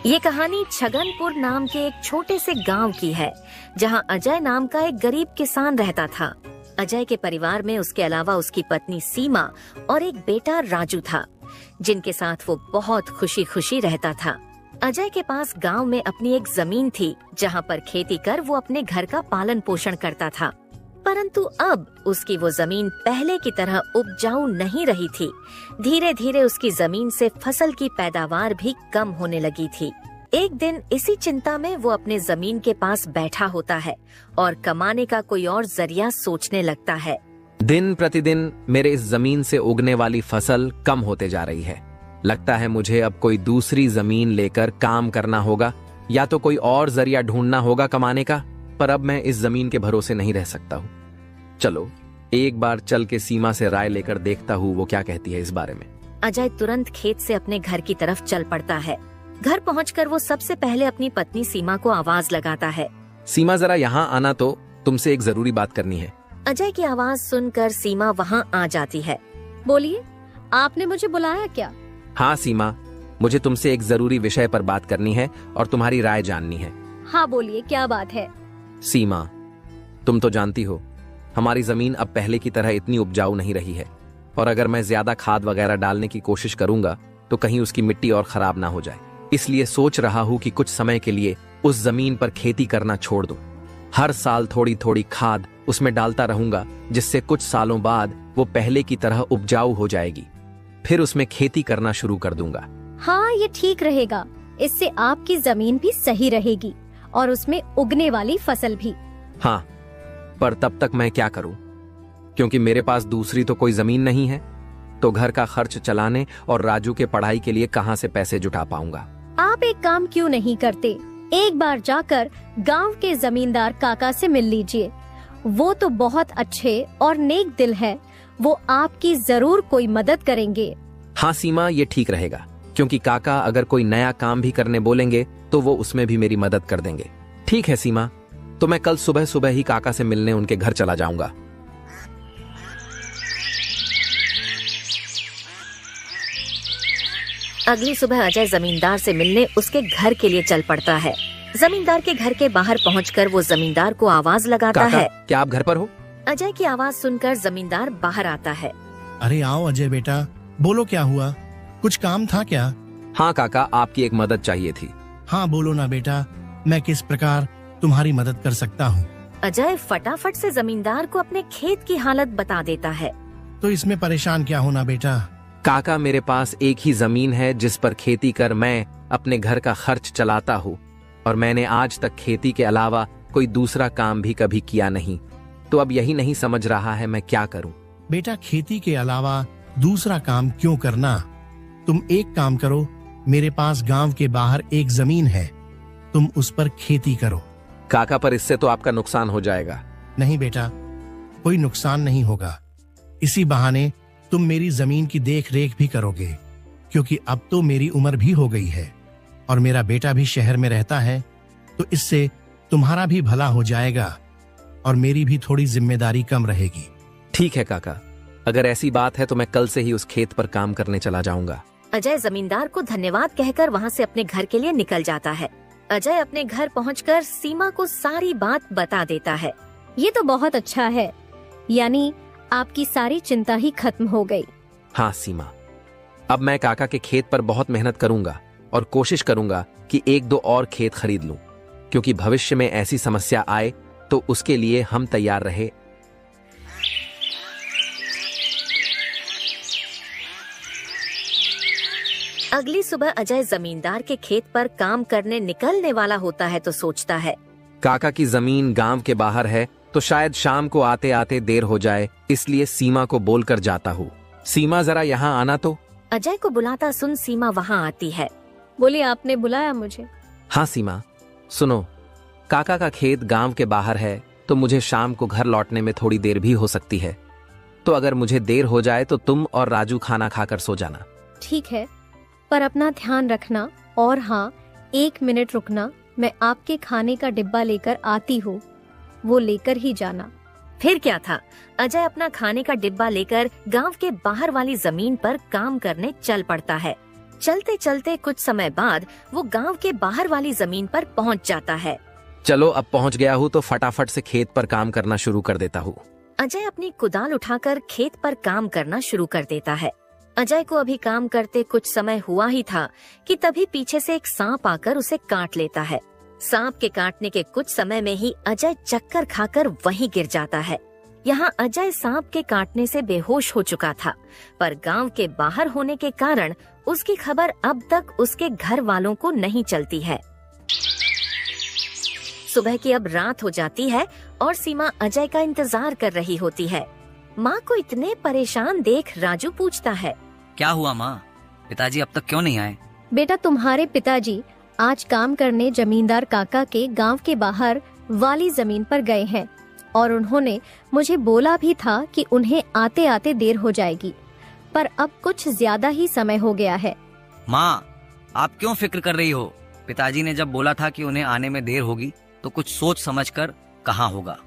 ये कहानी छगनपुर नाम के एक छोटे से गांव की है, जहां अजय नाम का एक गरीब किसान रहता था। अजय के परिवार में उसके अलावा उसकी पत्नी सीमा और एक बेटा राजू था, जिनके साथ वो बहुत खुशी खुशी रहता था। अजय के पास गांव में अपनी एक जमीन थी, जहां पर खेती कर वो अपने घर का पालन पोषण करता था। परंतु अब उसकी वो जमीन पहले की तरह उपजाऊ नहीं रही थी। धीरे धीरे उसकी जमीन से फसल की पैदावार भी कम होने लगी थी। एक दिन इसी चिंता में वो अपने जमीन के पास बैठा होता है और कमाने का कोई और जरिया सोचने लगता है। दिन प्रतिदिन मेरे इस जमीन से उगने वाली फसल कम होते जा रही है। लगता है मुझे अब कोई दूसरी जमीन लेकर काम करना होगा, या तो कोई और जरिया ढूंढना होगा कमाने का। पर अब मैं इस जमीन के भरोसे नहीं रह सकता हूँ। चलो एक बार चल के सीमा से राय लेकर देखता हूँ वो क्या कहती है इस बारे में। अजय तुरंत खेत से अपने घर की तरफ चल पड़ता है। घर पहुंचकर वो सबसे पहले अपनी पत्नी सीमा को आवाज लगाता है। सीमा जरा यहाँ आना, तो तुमसे एक जरूरी बात करनी है। अजय की आवाज सुनकर सीमा वहाँ आ जाती है। बोलिए, आपने मुझे बुलाया क्या? हाँ सीमा, मुझे तुमसे एक जरूरी विषय पर बात करनी है और तुम्हारी राय जाननी है। हाँ बोलिए, क्या बात है? सीमा, तुम तो जानती हो हमारी जमीन अब पहले की तरह इतनी उपजाऊ नहीं रही है, और अगर मैं ज्यादा खाद वगैरह डालने की कोशिश करूंगा तो कहीं उसकी मिट्टी और खराब ना हो जाए। इसलिए सोच रहा हूँ कि कुछ समय के लिए उस जमीन पर खेती करना छोड़ दूं। हर साल थोड़ी थोड़ी खाद उसमें डालता रहूंगा, जिससे कुछ सालों बाद वो पहले की तरह उपजाऊ हो जाएगी। फिर उसमें खेती करना शुरू कर दूंगा। हाँ, ये ठीक रहेगा। इससे आपकी जमीन भी सही रहेगी और उसमें उगने वाली फसल भी। हाँ, पर तब तक मैं क्या करूं? क्योंकि मेरे पास दूसरी तो कोई जमीन नहीं है, तो घर का खर्च चलाने और राजू के पढ़ाई के लिए कहां से पैसे जुटा पाऊंगा? आप एक काम क्यों नहीं करते, एक बार जाकर गांव के जमींदार काका से मिल लीजिए। वो तो बहुत अच्छे और नेक दिल है, वो आपकी जरूर कोई मदद करेंगे। हाँ सीमा, ये ठीक रहेगा, क्योंकि काका अगर कोई नया काम भी करने बोलेंगे तो वो उसमें भी मेरी मदद कर देंगे। ठीक है सीमा, तो मैं कल सुबह सुबह ही काका से मिलने उनके घर चला जाऊंगा। अगली सुबह अजय जमींदार से मिलने उसके घर के लिए चल पड़ता है। जमींदार के घर के बाहर पहुंचकर वो जमींदार को आवाज लगाता काका, है। क्या आप घर पर हो? अजय की आवाज सुनकर जमींदार बाहर आता है। अरे आओ अजय बेटा, बोलो क्या हुआ, कुछ काम था क्या? हाँ काका, आपकी एक मदद चाहिए थी। हाँ बोलो ना बेटा, मैं किस प्रकार तुम्हारी मदद कर सकता हूँ? अजय फटाफट से जमींदार को अपने खेत की हालत बता देता है। तो इसमें परेशान क्या होना बेटा। काका, मेरे पास एक ही जमीन है जिस पर खेती कर मैं अपने घर का खर्च चलाता हूँ, और मैंने आज तक खेती के अलावा कोई दूसरा काम भी कभी किया नहीं। तो अब यही नहीं समझ रहा है मैं क्या करूँ। बेटा, खेती के अलावा दूसरा काम क्यों करना? तुम एक काम करो, मेरे पास गांव के बाहर एक जमीन है, तुम उस पर खेती करो। काका, पर इससे तो आपका नुकसान हो जाएगा। नहीं बेटा, कोई नुकसान नहीं होगा। इसी बहाने तुम मेरी जमीन की देख रेख भी करोगे, क्योंकि अब तो मेरी उम्र भी हो गई है और मेरा बेटा भी शहर में रहता है, तो इससे तुम्हारा भी भला हो जाएगा और मेरी भी थोड़ी जिम्मेदारी कम रहेगी। ठीक है काका, अगर ऐसी बात है तो मैं कल से ही उस खेत पर काम करने चला जाऊंगा। अजय जमींदार को धन्यवाद कहकर वहाँ से अपने घर के लिए निकल जाता है। अजय अपने घर पहुंचकर सीमा को सारी बात बता देता है। ये तो बहुत अच्छा है, यानी आपकी सारी चिंता ही खत्म हो गई। हाँ सीमा, अब मैं काका के खेत पर बहुत मेहनत करूंगा और कोशिश करूंगा कि एक दो और खेत खरीद लूं, क्योंकि भविष्य में ऐसी समस्या आए तो उसके लिए हम तैयार रहे। अगली सुबह अजय जमींदार के खेत पर काम करने निकलने वाला होता है तो सोचता है, काका की जमीन गांव के बाहर है, तो शायद शाम को आते आते देर हो जाए, इसलिए सीमा को बोलकर जाता हूँ। सीमा, जरा यहाँ आना तो। अजय को बुलाता सुन सीमा वहाँ आती है। बोलिए, आपने बुलाया मुझे? हाँ सीमा, सुनो, काका का खेत गांव के बाहर है, तो मुझे शाम को घर लौटने में थोड़ी देर भी हो सकती है। तो अगर मुझे देर हो जाए तो तुम और राजू खाना खाकर सो जाना। ठीक है, पर अपना ध्यान रखना। और हाँ, 1 मिनट रुकना, मैं आपके खाने का डिब्बा लेकर आती हूँ, वो लेकर ही जाना। फिर क्या था, अजय अपना खाने का डिब्बा लेकर गांव के बाहर वाली जमीन पर काम करने चल पड़ता है। चलते चलते कुछ समय बाद वो गांव के बाहर वाली जमीन पर पहुंच जाता है। चलो अब पहुंच गया हूँ तो फटाफट से खेत पर काम करना शुरू कर देता हूँ। अजय अपनी कुदाल उठाकर खेत पर काम करना शुरू कर देता है। अजय को अभी काम करते कुछ समय हुआ ही था कि तभी पीछे से एक सांप आकर उसे काट लेता है। सांप के काटने के कुछ समय में ही अजय चक्कर खाकर वहीं गिर जाता है। यहाँ अजय सांप के काटने से बेहोश हो चुका था, पर गांव के बाहर होने के कारण उसकी खबर अब तक उसके घर वालों को नहीं चलती है। सुबह की अब रात हो जाती है और सीमा अजय का इंतजार कर रही होती है। माँ को इतने परेशान देख राजू पूछता है, क्या हुआ माँ, पिताजी अब तक क्यों नहीं आए? बेटा, तुम्हारे पिताजी आज काम करने जमींदार काका के गांव के बाहर वाली जमीन पर गए हैं और उन्होंने मुझे बोला भी था कि उन्हें आते आते देर हो जाएगी, पर अब कुछ ज्यादा ही समय हो गया है। माँ, आप क्यों फिक्र कर रही हो? पिताजी ने जब बोला था कि उन्हें आने में देर होगी तो कुछ सोच समझकर कहा होगा।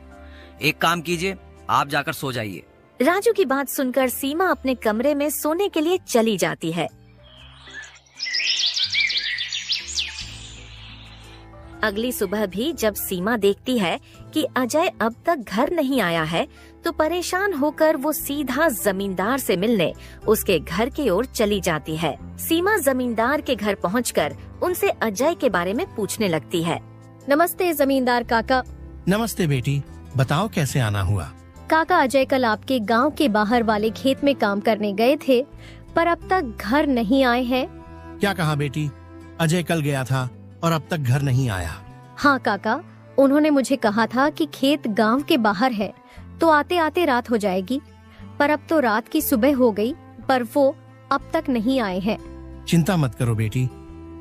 एक काम कीजिए, आप जाकर सो जाइए। राजू की बात सुनकर सीमा अपने कमरे में सोने के लिए चली जाती है। अगली सुबह भी जब सीमा देखती है कि अजय अब तक घर नहीं आया है, तो परेशान होकर वो सीधा जमींदार से मिलने उसके घर की ओर चली जाती है। सीमा जमींदार के घर पहुंचकर उनसे अजय के बारे में पूछने लगती है। नमस्ते जमींदार काका। नमस्ते बेटी, बताओ कैसे आना हुआ? काका, अजय कल आपके गांव के बाहर वाले खेत में काम करने गए थे, पर अब तक घर नहीं आए हैं। क्या कहा बेटी? अजय कल गया था और अब तक घर नहीं आया? हाँ काका, उन्होंने मुझे कहा था कि खेत गांव के बाहर है तो आते आते रात हो जाएगी, पर अब तो रात की सुबह हो गई, पर वो अब तक नहीं आए हैं। चिंता मत करो बेटी,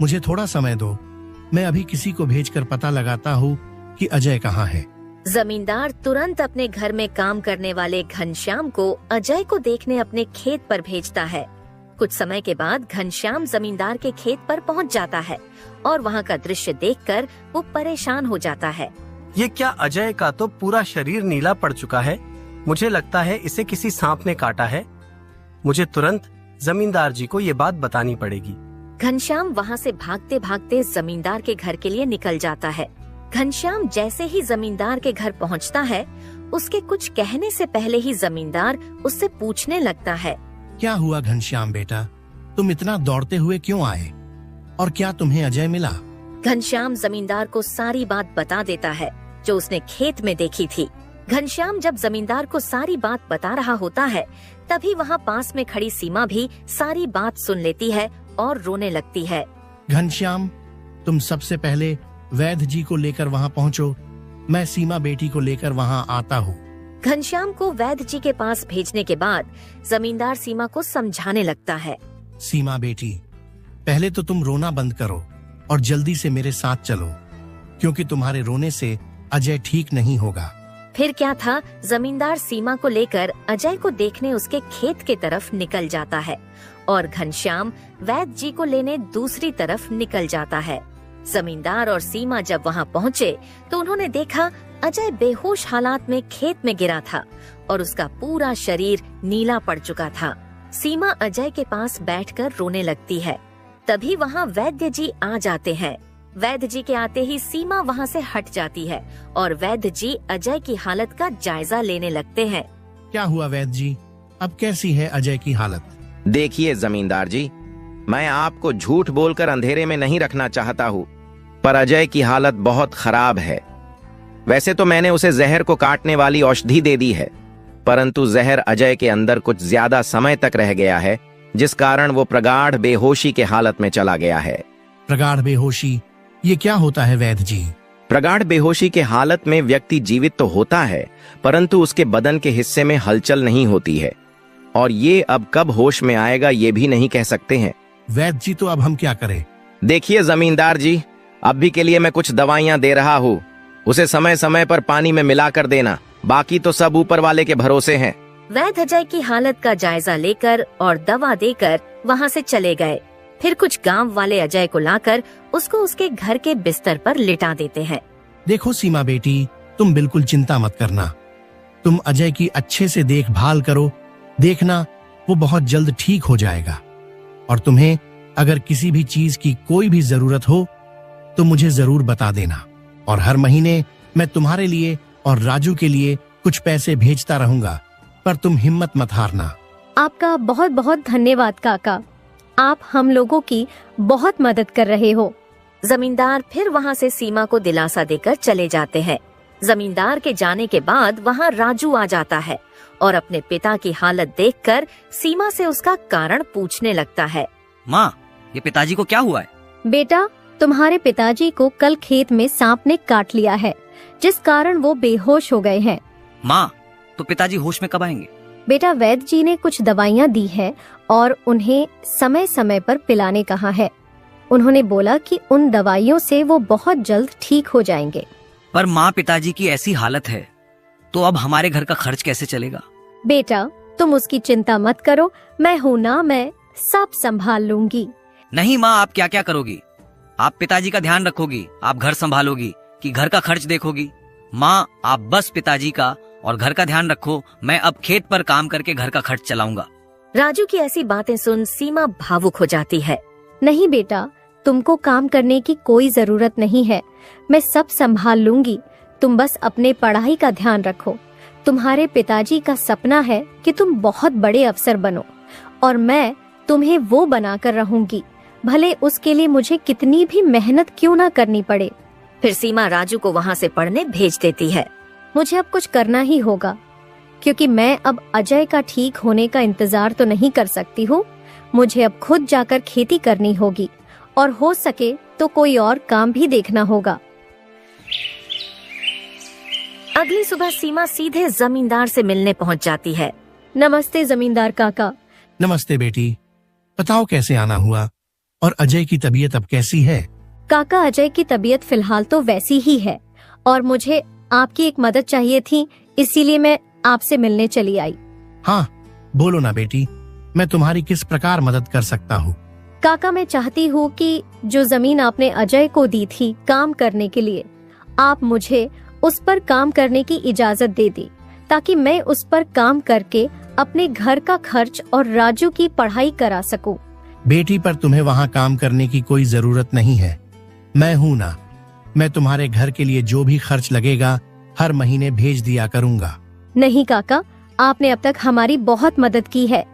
मुझे थोड़ा समय दो, मैं अभी किसी को भेजकर पता लगाता हूँ कि अजय कहाँ है। जमींदार तुरंत अपने घर में काम करने वाले घनश्याम को अजय को देखने अपने खेत पर भेजता है। कुछ समय के बाद घनश्याम जमींदार के खेत पर पहुंच जाता है और वहां का दृश्य देखकर वो परेशान हो जाता है। ये क्या, अजय का तो पूरा शरीर नीला पड़ चुका है। मुझे लगता है इसे किसी सांप ने काटा है। मुझे तुरंत जमींदार जी को ये बात बतानी पड़ेगी। घनश्याम वहां से भागते भागते जमींदार के घर के लिए निकल जाता है। घनश्याम जैसे ही जमींदार के घर पहुंचता है, उसके कुछ कहने से पहले ही जमींदार उससे पूछने लगता है। क्या हुआ घनश्याम बेटा, तुम इतना दौड़ते हुए क्यों आए और क्या तुम्हें अजय मिला? घनश्याम जमींदार को सारी बात बता देता है जो उसने खेत में देखी थी। घनश्याम जब जमींदार को सारी बात बता रहा होता है, तभी वहाँ पास में खड़ी सीमा भी सारी बात सुन लेती है और रोने लगती है। घनश्याम, तुम सबसे पहले वैद्य जी को लेकर वहाँ पहुँचो, मैं सीमा बेटी को लेकर वहाँ आता हूँ। घनश्याम को वैद्य जी के पास भेजने के बाद जमींदार सीमा को समझाने लगता है। सीमा बेटी, पहले तो तुम रोना बंद करो और जल्दी से मेरे साथ चलो, क्योंकि तुम्हारे रोने से अजय ठीक नहीं होगा। फिर क्या था, जमींदार सीमा को लेकर अजय को देखने उसके खेत के तरफ निकल जाता है और घनश्याम वैद्य जी को लेने दूसरी तरफ निकल जाता है। जमींदार और सीमा जब वहां पहुंचे तो उन्होंने देखा अजय बेहोश हालात में खेत में गिरा था और उसका पूरा शरीर नीला पड़ चुका था। सीमा अजय के पास बैठकर रोने लगती है। तभी वहां वैद्य जी आ जाते हैं। वैद्य जी के आते ही सीमा वहां से हट जाती है और वैद्य जी अजय की हालत का जायजा लेने लगते हैं। क्या हुआ वैद्य जी, अब कैसी है अजय की हालत? देखिए जमींदार जी, मैं आपको झूठ बोलकर अंधेरे में नहीं रखना चाहता हूँ, पर अजय की हालत बहुत खराब है। वैसे तो मैंने उसे जहर को काटने वाली औषधि दे दी है, परंतु जहर अजय के अंदर कुछ ज्यादा समय तक रह गया है, जिस कारण वो प्रगाढ़ बेहोशी के हालत में चला गया है। प्रगाढ़ बेहोशी, ये क्या होता है वैद्य जी? प्रगाढ़ बेहोशी के हालत में व्यक्ति जीवित तो होता है, परंतु उसके बदन के हिस्से में हलचल नहीं होती है, और ये अब कब होश में आएगा ये भी नहीं कह सकते हैं। वैद्य जी, तो अब हम क्या करें? देखिए जमींदार जी, अभी के लिए मैं कुछ दवाइयां दे रहा हूँ, उसे समय समय पर पानी में मिलाकर देना, बाकी तो सब ऊपर वाले के भरोसे हैं। वैद्य अजय की हालत का जायजा लेकर और दवा देकर वहां से चले गए। फिर कुछ गांव वाले अजय को लाकर उसको उसके घर के बिस्तर पर लिटा देते हैं। देखो सीमा बेटी, तुम बिल्कुल चिंता मत करना, तुम अजय की अच्छे से देखभाल करो, देखना वो बहुत जल्द ठीक हो जाएगा और तुम्हें अगर किसी भी चीज की कोई भी जरूरत हो तो मुझे जरूर बता देना, और हर महीने मैं तुम्हारे लिए और राजू के लिए कुछ पैसे भेजता रहूंगा, पर तुम हिम्मत मत हारना। आपका बहुत बहुत धन्यवाद काका, आप हम लोगों की बहुत मदद कर रहे हो। जमींदार फिर वहाँ से सीमा को दिलासा देकर चले जाते हैं। जमींदार के जाने के बाद वहाँ राजू आ जाता है और अपने पिता की हालत देखकर सीमा से उसका कारण पूछने लगता है। माँ, ये पिताजी को क्या हुआ है? बेटा, तुम्हारे पिताजी को कल खेत में सांप ने काट लिया है, जिस कारण वो बेहोश हो गए हैं। माँ, तो पिताजी होश में कब आएंगे? बेटा, वैद्य जी ने कुछ दवाइयाँ दी है और उन्हें समय समय पर पिलाने कहा है। उन्होंने बोला कि उन दवाइयों से वो बहुत जल्द ठीक हो जाएंगे। पर माँ, पिताजी की ऐसी हालत है तो अब हमारे घर का खर्च कैसे चलेगा? बेटा, तुम उसकी चिंता मत करो, मैं हूँ ना, मैं सब संभाल लूंगी। नहीं माँ, आप क्या क्या करोगी? आप पिताजी का ध्यान रखोगी, आप घर संभालोगी कि घर का खर्च देखोगी? माँ, आप बस पिताजी का और घर का ध्यान रखो, मैं अब खेत पर काम करके घर का खर्च चलाऊंगा। राजू की ऐसी बातें सुन सीमा भावुक हो जाती है। नहीं बेटा, तुमको काम करने की कोई जरूरत नहीं है, मैं सब संभाल लूंगी। तुम बस अपने पढ़ाई का ध्यान रखो। तुम्हारे पिताजी का सपना है कि तुम बहुत बड़े अफसर बनो, और मैं तुम्हें वो बनाकर रहूंगी, भले उसके लिए मुझे कितनी भी मेहनत क्यों ना करनी पड़े। फिर सीमा राजू को वहाँ से पढ़ने भेज देती है। मुझे अब कुछ करना ही होगा, क्योंकि मैं अब अजय का ठीक होने का इंतजार तो नहीं कर सकती हूँ। मुझे अब खुद जाकर खेती करनी होगी, और हो सके तो कोई और काम भी देखना होगा। अगली सुबह सीमा सीधे जमींदार से मिलने पहुँच जाती है। नमस्ते जमींदार काका। नमस्ते बेटी, बताओ कैसे आना हुआ, और अजय की तबीयत अब कैसी है? काका, अजय की तबीयत फिलहाल तो वैसी ही है, और मुझे आपकी एक मदद चाहिए थी, इसीलिए मैं आपसे मिलने चली आई। हाँ, बोलो ना बेटी, मैं तुम्हारी किस प्रकार मदद कर सकता हूँ? काका, मैं चाहती हूँ कि जो जमीन आपने अजय को दी थी काम करने के लिए, आप मुझे उस पर काम करने की इजाजत दे दी, ताकि मैं उस पर काम करके अपने घर का खर्च और राजू की पढ़ाई करा सकूं। बेटी, पर तुम्हें वहाँ काम करने की कोई जरूरत नहीं है, मैं हूँ ना। मैं तुम्हारे घर के लिए जो भी खर्च लगेगा हर महीने भेज दिया करूँगा। नहीं काका, आपने अब तक हमारी बहुत मदद की है।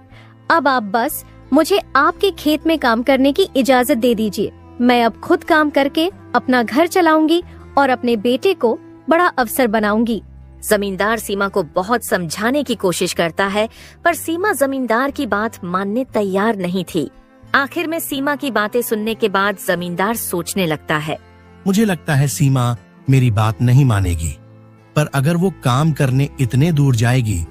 अब आप बस मुझे आपके खेत में काम करने की इजाजत दे दीजिए। मैं अब खुद काम करके अपना घर चलाऊंगी और अपने बेटे को बड़ा अफसर बनाऊंगी। जमींदार सीमा को बहुत समझाने की कोशिश करता है, पर सीमा जमींदार की बात मानने तैयार नहीं थी। आखिर में सीमा की बातें सुनने के बाद जमींदार सोचने लगता है। मुझे लगता है सीमा मेरी बात नहीं मानेगी, पर अगर वो काम करने इतने दूर जाएगी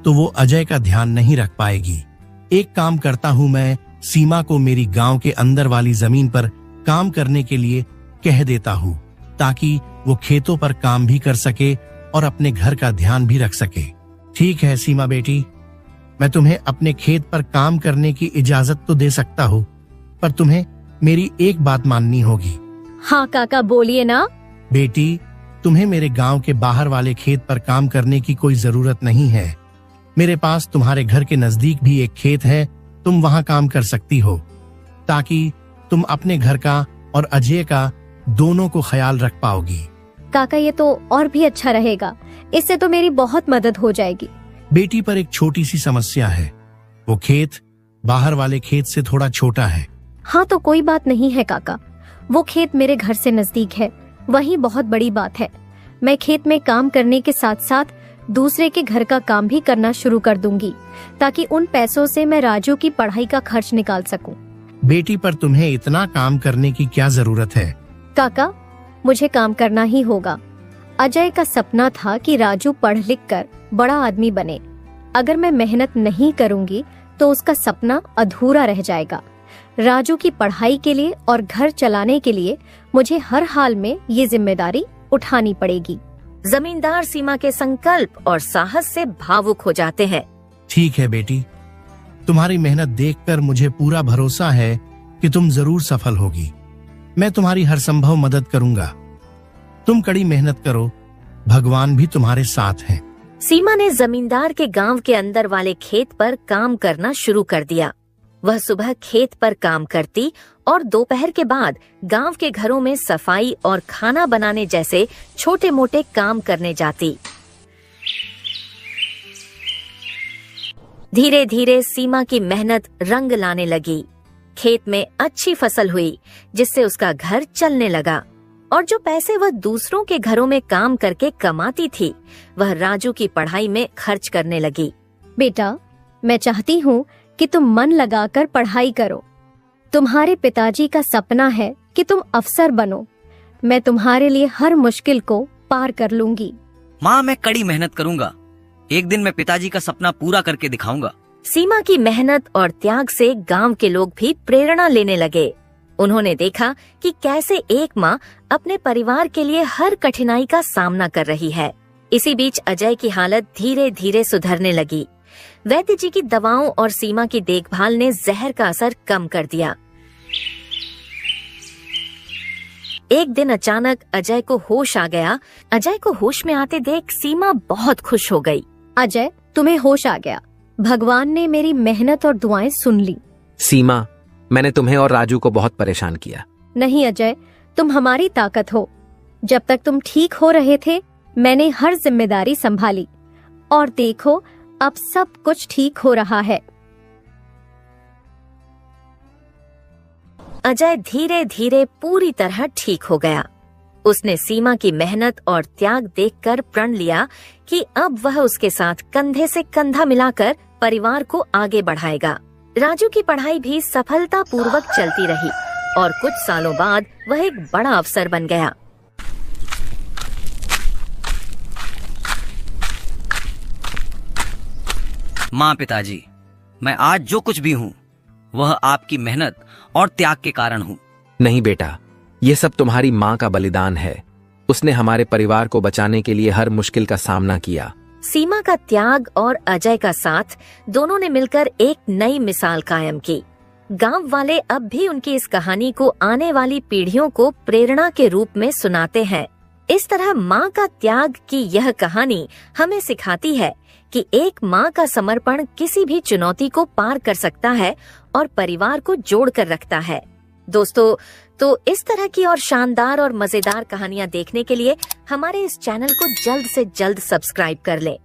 तो वो अजय का ध्यान नहीं रख पाएगी। एक काम करता हूँ, मैं सीमा को मेरी गांव के अंदर वाली जमीन पर काम करने के लिए कह देता हूँ, ताकि वो खेतों पर काम भी कर सके और अपने घर का ध्यान भी रख सके। ठीक है सीमा बेटी, मैं तुम्हें अपने खेत पर काम करने की इजाजत तो दे सकता हूँ, पर तुम्हें मेरी एक बात माननी होगी। हाँ काका, बोलिए ना। बेटी, तुम्हें मेरे गांव के बाहर वाले खेत पर काम करने की कोई जरूरत नहीं है। मेरे पास तुम्हारे घर के नजदीक भी एक खेत है, तुम वहां काम कर सकती हो, ताकि तुम अपने घर का और अजय का दोनों को ख्याल रख पाओगी। काका, ये तो और भी अच्छा रहेगा, इससे तो मेरी बहुत मदद हो जाएगी। बेटी, पर एक छोटी सी समस्या है, वो खेत बाहर वाले खेत से थोड़ा छोटा है। हाँ तो कोई बात नहीं है काका, वो खेत मेरे घर से नजदीक है, वही बहुत बड़ी बात है। मैं खेत में काम करने के साथ साथ दूसरे के घर का काम भी करना शुरू कर दूंगी, ताकि उन पैसों से मैं राजू की पढ़ाई का खर्च निकाल सकूं। बेटी, पर तुम्हें इतना काम करने की क्या जरूरत है? काका, मुझे काम करना ही होगा। अजय का सपना था कि राजू पढ़ लिख कर बड़ा आदमी बने। अगर मैं मेहनत नहीं करूंगी तो उसका सपना अधूरा रह जाएगा। राजू की पढ़ाई के लिए और घर चलाने के लिए मुझे हर हाल में ये जिम्मेदारी उठानी पड़ेगी। जमींदार सीमा के संकल्प और साहस से भावुक हो जाते हैं। ठीक है बेटी, तुम्हारी मेहनत देखकर मुझे पूरा भरोसा है कि तुम जरूर सफल होगी। मैं तुम्हारी हर संभव मदद करूंगा। तुम कड़ी मेहनत करो, भगवान भी तुम्हारे साथ हैं। सीमा ने जमींदार के गांव के अंदर वाले खेत पर काम करना शुरू कर दिया। वह सुबह खेत पर काम करती और दोपहर के बाद गांव के घरों में सफाई और खाना बनाने जैसे छोटे मोटे काम करने जाती। धीरे धीरे सीमा की मेहनत रंग लाने लगी। खेत में अच्छी फसल हुई, जिससे उसका घर चलने लगा और जो पैसे वह दूसरों के घरों में काम करके कमाती थी, वह राजू की पढ़ाई में खर्च करने लगी। बेटा, मैं चाहती हूँ कि तुम मन लगाकर पढ़ाई करो। तुम्हारे पिताजी का सपना है कि तुम अफसर बनो। मैं तुम्हारे लिए हर मुश्किल को पार कर लूंगी। माँ, मैं कड़ी मेहनत करूंगा। एक दिन मैं पिताजी का सपना पूरा करके दिखाऊंगा। सीमा की मेहनत और त्याग से गांव के लोग भी प्रेरणा लेने लगे। उन्होंने देखा कि कैसे एक माँ अपने परिवार के लिए हर कठिनाई का सामना कर रही है। इसी बीच अजय की हालत धीरे धीरे सुधरने लगी। वैद्य जी की दवाओं और सीमा की देखभाल ने जहर का असर कम कर दिया। एक दिन अचानक अजय को होश आ गया। अजय को होश में आते देख सीमा बहुत खुश हो गई। अजय, तुम्हें होश आ गया। भगवान ने मेरी मेहनत और दुआएं सुन ली। सीमा, मैंने तुम्हें और राजू को बहुत परेशान किया। नहीं अजय, तुम हमारी ताकत हो। जब तक तुम ठीक हो रहे थे, मैंने हर जिम्मेदारी संभाली और देखो, अब सब कुछ ठीक हो रहा है। अजय धीरे धीरे पूरी तरह ठीक हो गया। उसने सीमा की मेहनत और त्याग देखकर प्रण लिया कि अब वह उसके साथ कंधे से कंधा मिलाकर परिवार को आगे बढ़ाएगा। राजू की पढ़ाई भी सफलतापूर्वक चलती रही और कुछ सालों बाद वह एक बड़ा अफसर बन गया। माँ, पिताजी, मैं आज जो कुछ भी हूँ वह आपकी मेहनत और त्याग के कारण हूँ। नहीं बेटा, ये सब तुम्हारी माँ का बलिदान है। उसने हमारे परिवार को बचाने के लिए हर मुश्किल का सामना किया। सीमा का त्याग और अजय का साथ, दोनों ने मिलकर एक नई मिसाल कायम की। गांव वाले अब भी उनकी इस कहानी को आने वाली पीढ़ियों को प्रेरणा के रूप में सुनाते हैं। इस तरह माँ का त्याग की यह कहानी हमें सिखाती है कि एक माँ का समर्पण किसी भी चुनौती को पार कर सकता है और परिवार को जोड़ कर रखता है। दोस्तों, तो इस तरह की और शानदार और मजेदार कहानियाँ देखने के लिए हमारे इस चैनल को जल्द से जल्द सब्सक्राइब कर लें।